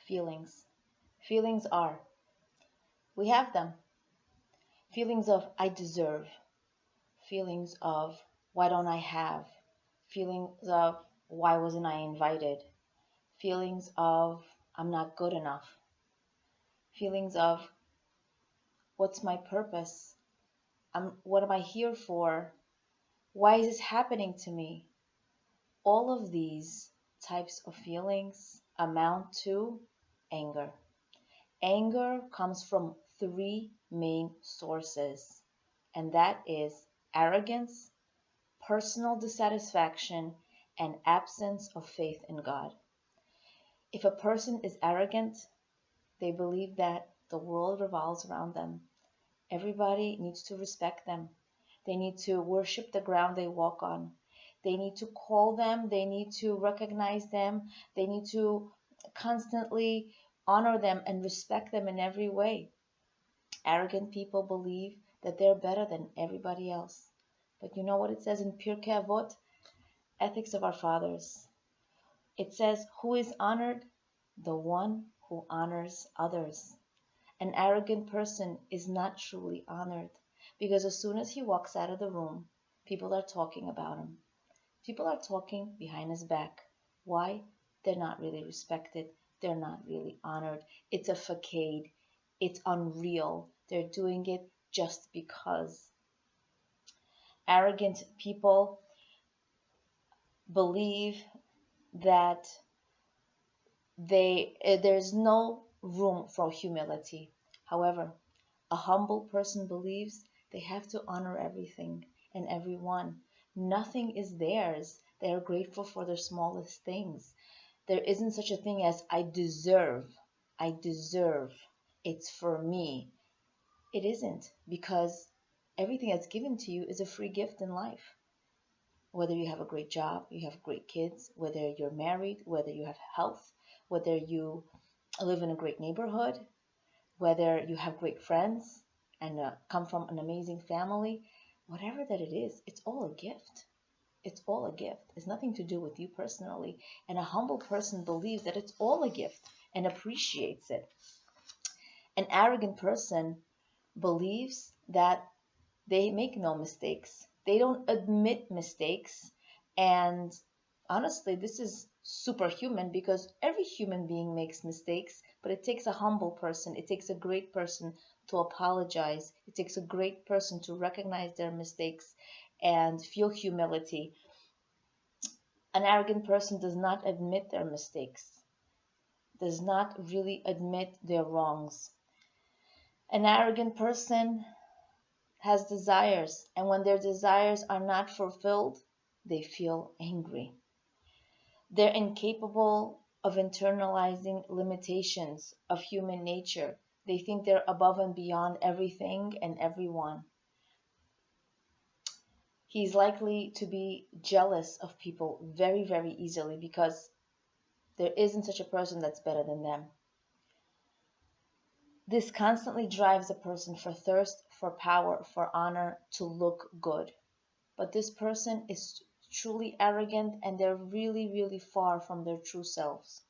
Feelings. Feelings are, we have them. Feelings of I deserve. Feelings of why don't I have? Feelings of why wasn't I invited? Feelings of I'm not good enough. Feelings of what's my purpose? What am I here for? Why is this happening to me? All of these types of feelings amount to anger. Anger comes from three main sources, and that is arrogance, personal dissatisfaction, and absence of faith in God. If a person is arrogant, they believe that the world revolves around them. Everybody needs to respect them. They need to worship the ground they walk on. They need to call them. They need to recognize them. They need to constantly honor them and respect them in every way. Arrogant people believe that they're better than everybody else. But you know what it says in Pirkei Avot, Ethics of Our Fathers? It says, who is honored? The one who honors others. An arrogant person is not truly honored because as soon as he walks out of the room, people are talking about him. People are talking behind his back. Why? They're not really respected. They're not really honored. It's a facade. It's unreal. They're doing it just because. Arrogant people believe that there's no room for humility. However, a humble person believes they have to honor everything and everyone. Nothing is theirs. They are grateful for their smallest things. There isn't such a thing as I deserve. I deserve. It's for me. It isn't, because everything that's given to you is a free gift in life. Whether you have a great job, you have great kids, whether you're married, whether you have health, whether you live in a great neighborhood, whether you have great friends and come from an amazing family, whatever that it is, it's all a gift. It's all a gift. It's nothing to do with you personally. And a humble person believes that it's all a gift and appreciates it. An arrogant person believes that they make no mistakes. They don't admit mistakes. And honestly, this is superhuman because every human being makes mistakes, but it takes a humble person, it takes a great person to apologize, it takes a great person to recognize their mistakes and feel humility. An arrogant person does not admit their mistakes, does not really admit their wrongs. An arrogant person has desires, and when their desires are not fulfilled, they feel angry. They're incapable of internalizing limitations of human nature. They think they're above and beyond everything and everyone. He's likely to be jealous of people very, very easily because there isn't such a person that's better than them. This constantly drives a person for thirst, for power, for honor, to look good. But this person is truly arrogant and they're really, really far from their true selves.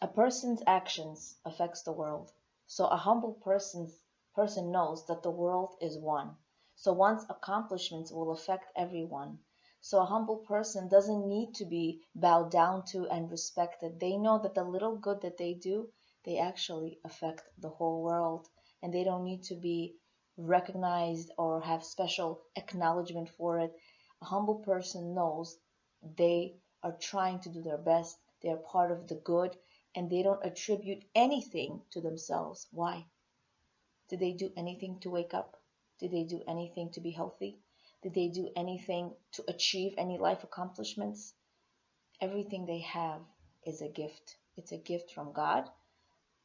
A person's actions affects the world. So a humble person knows that the world is one. So one's accomplishments will affect everyone. So a humble person doesn't need to be bowed down to and respected. They know that the little good that they do, they actually affect the whole world. And they don't need to be recognized or have special acknowledgement for it. A humble person knows they are trying to do their best. They are part of the good and they don't attribute anything to themselves. Why? Did they do anything to wake up? Did they do anything to be healthy? Did they do anything to achieve any life accomplishments? Everything they have is a gift. It's a gift from God,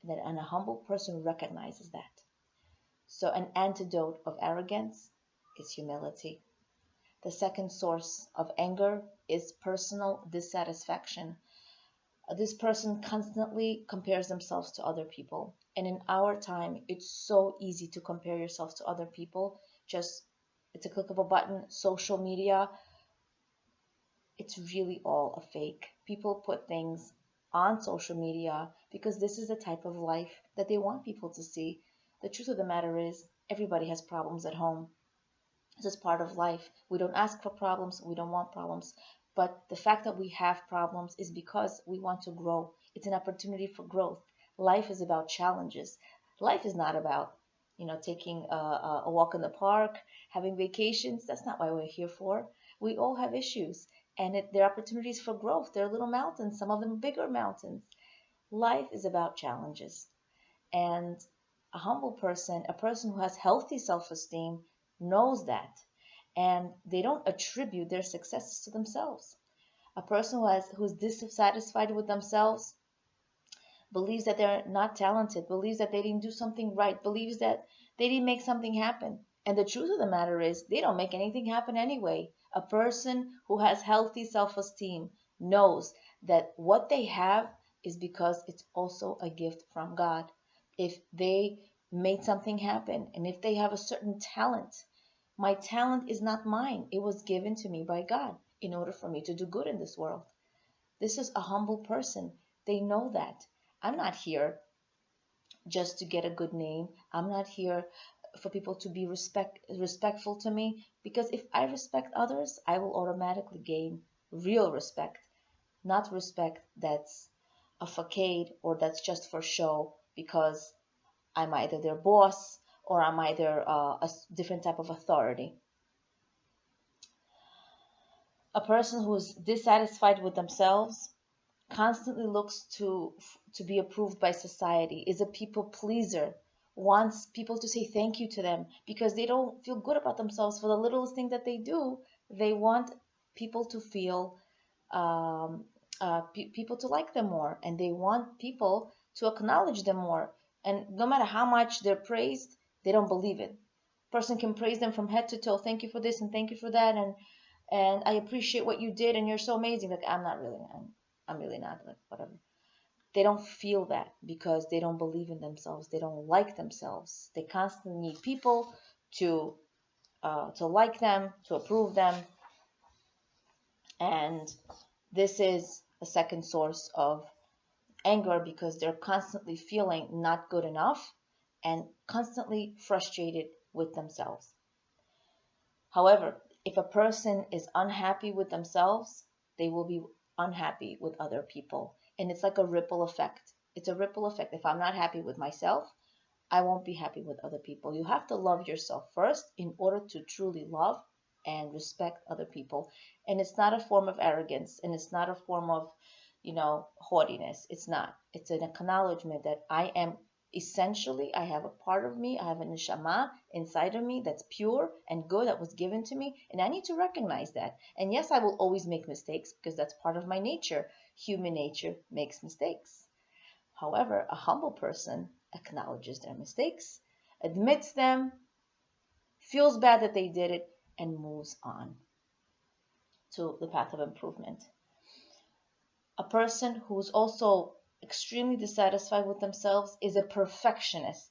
and a humble person recognizes that. So an antidote of arrogance is humility. The second source of anger is personal dissatisfaction. This person constantly compares themselves to other people. And in our time, it's so easy to compare yourself to other people. Just, it's a click of a button, social media. it's really all a fake. People put things on social media because this is the type of life that they want people to see. The truth of the matter is, everybody has problems at home. This is part of life. We don't ask for problems, we don't want problems. But the fact that we have problems is because we want to grow. It's an opportunity for growth. Life is about challenges. Life is not about, taking a walk in the park, having vacations. That's not why we're here for. We all have issues, and there are opportunities for growth. There are little mountains, some of them bigger mountains. Life is about challenges. And a humble person, a person who has healthy self esteem, knows that. And they don't attribute their successes to themselves. A person who's dissatisfied with themselves believes that they're not talented, believes that they didn't do something right, believes that they didn't make something happen. And the truth of the matter is, they don't make anything happen anyway. A person who has healthy self esteem knows that what they have is because it's also a gift from God. If they made something happen and if they have a certain talent, my talent is not mine. It was given to me by God in order for me to do good in this world. This is a humble person. They know that. I'm not here just to get a good name. I'm not here for people to be respectful to me, because if I respect others, I will automatically gain real respect, not respect that's a facade or that's just for show because I'm either their boss or I'm either a different type of authority. A person who's dissatisfied with themselves constantly looks to be approved by society, is a people pleaser, wants people to say thank you to them because they don't feel good about themselves for the littlest thing that they do. They want people to feel people to like them more, and they want people to acknowledge them more. And no matter how much they're praised, they don't believe it. Person can praise them from head to toe. Thank you for this and thank you for that, and I appreciate what you did and you're so amazing. Like, I'm really not, like, whatever. They don't feel that because they don't believe in themselves. They don't like themselves. They constantly need people to like them, to approve them, and this is a second source of anger because they're constantly feeling not good enough and constantly frustrated with themselves. However, if a person is unhappy with themselves, they will be unhappy with other people. And it's like a ripple effect. It's a ripple effect. If I'm not happy with myself, I won't be happy with other people. You have to love yourself first in order to truly love and respect other people. And it's not a form of arrogance and it's not a form of, haughtiness. It's not. It's an acknowledgement that I am essentially, I have a part of me, I have an neshama inside of me that's pure and good that was given to me. And I need to recognize that. And yes, I will always make mistakes because that's part of my nature. Human nature makes mistakes. However, a humble person acknowledges their mistakes, admits them, feels bad that they did it, and moves on to the path of improvement. A person who's also extremely dissatisfied with themselves is a perfectionist.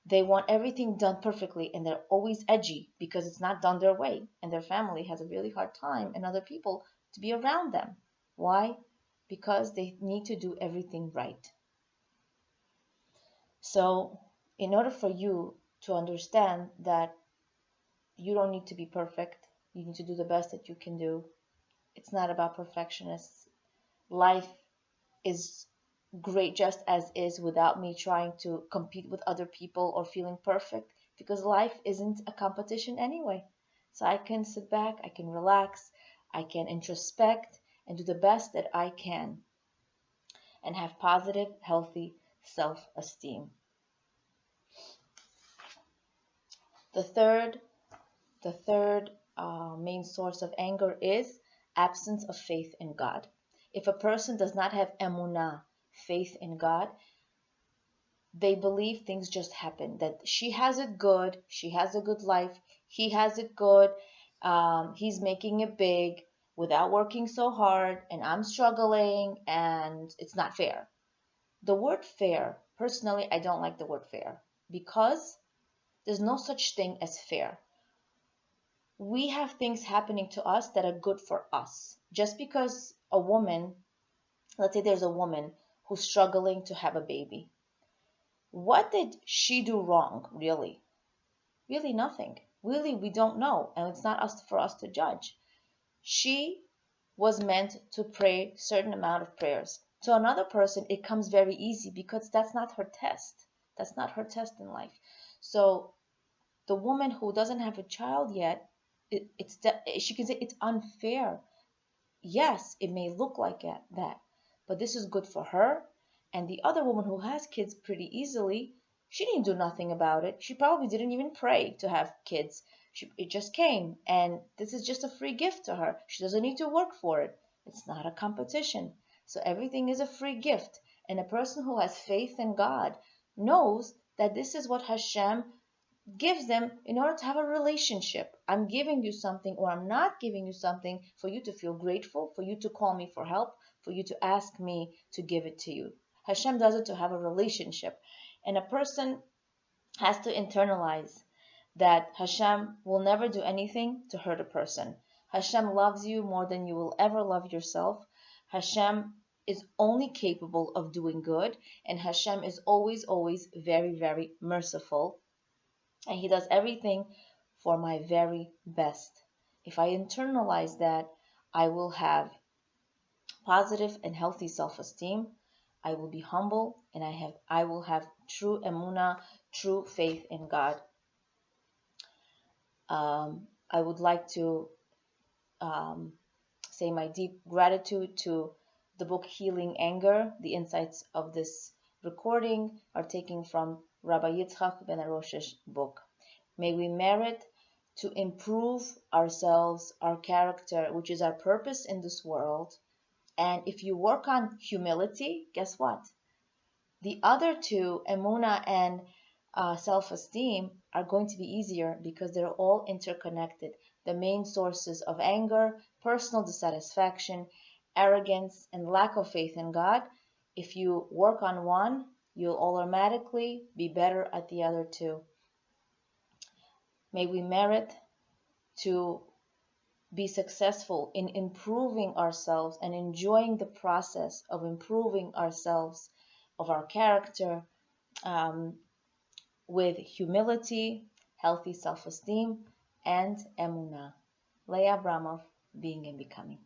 They want everything done perfectly and they're always edgy because it's not done their way, and their family has a really hard time and other people to be around them. Why? Because they need to do everything right. So, in order for you to understand that you don't need to be perfect, you need to do the best that you can do. It's not about perfectionists. Life is great just as is without me trying to compete with other people or feeling perfect, because life isn't a competition anyway. So I can sit back, I can relax, I can introspect and do the best that I can and have positive, healthy self esteem. The third The third main source of anger is absence of faith in God. If a person does not have emunah, faith in God, they believe things just happen, that she has it good, she has a good life, he has it good, he's making it big without working so hard, and I'm struggling, and it's not fair. The word fair, personally, I don't like the word fair because there's no such thing as fair. We have things happening to us that are good for us. Just because a woman, let's say there's a woman who's struggling to have a baby, what did she do wrong, really? Really nothing. Really, we don't know, and it's not us for us to judge. She was meant to pray certain amount of prayers. To another person, it comes very easy because that's not her test. That's not her test in life. So the woman who doesn't have a child yet, she can say it's unfair. Yes, it may look like that, but this is good for her. And the other woman who has kids pretty easily, she didn't do nothing about it. She probably didn't even pray to have kids. It just came, and this is just a free gift to her. She doesn't need to work for it. It's not a competition. So everything is a free gift. And a person who has faith in God knows that this is what Hashem gives them in order to have a relationship. I'm giving you something or I'm not giving you something for you to feel grateful, for you to call me for help, for you to ask me to give it to you. Hashem does it to have a relationship. And a person has to internalize that Hashem will never do anything to hurt a person. Hashem loves you more than you will ever love yourself. Hashem is only capable of doing good, and Hashem is always, always very, very merciful, and He does everything for my very best. If I internalize that, I will have positive and healthy self-esteem. I will be humble, and I will have true emunah, true faith in God. I would like to say my deep gratitude to the book Healing Anger. The insights of this recording are taken from Rabbi Yitzchak Ben Arosh's book. May we merit to improve ourselves, our character, which is our purpose in this world. And if you work on humility, guess what? The other two, emuna and self-esteem, are going to be easier because they're all interconnected. The main sources of anger, personal dissatisfaction, arrogance, and lack of faith in God. If you work on one, you'll automatically be better at the other two. May we merit to be successful in improving ourselves and enjoying the process of improving ourselves, of our character, with humility, healthy self-esteem, and emunah. Leah Abramov, Being and Becoming.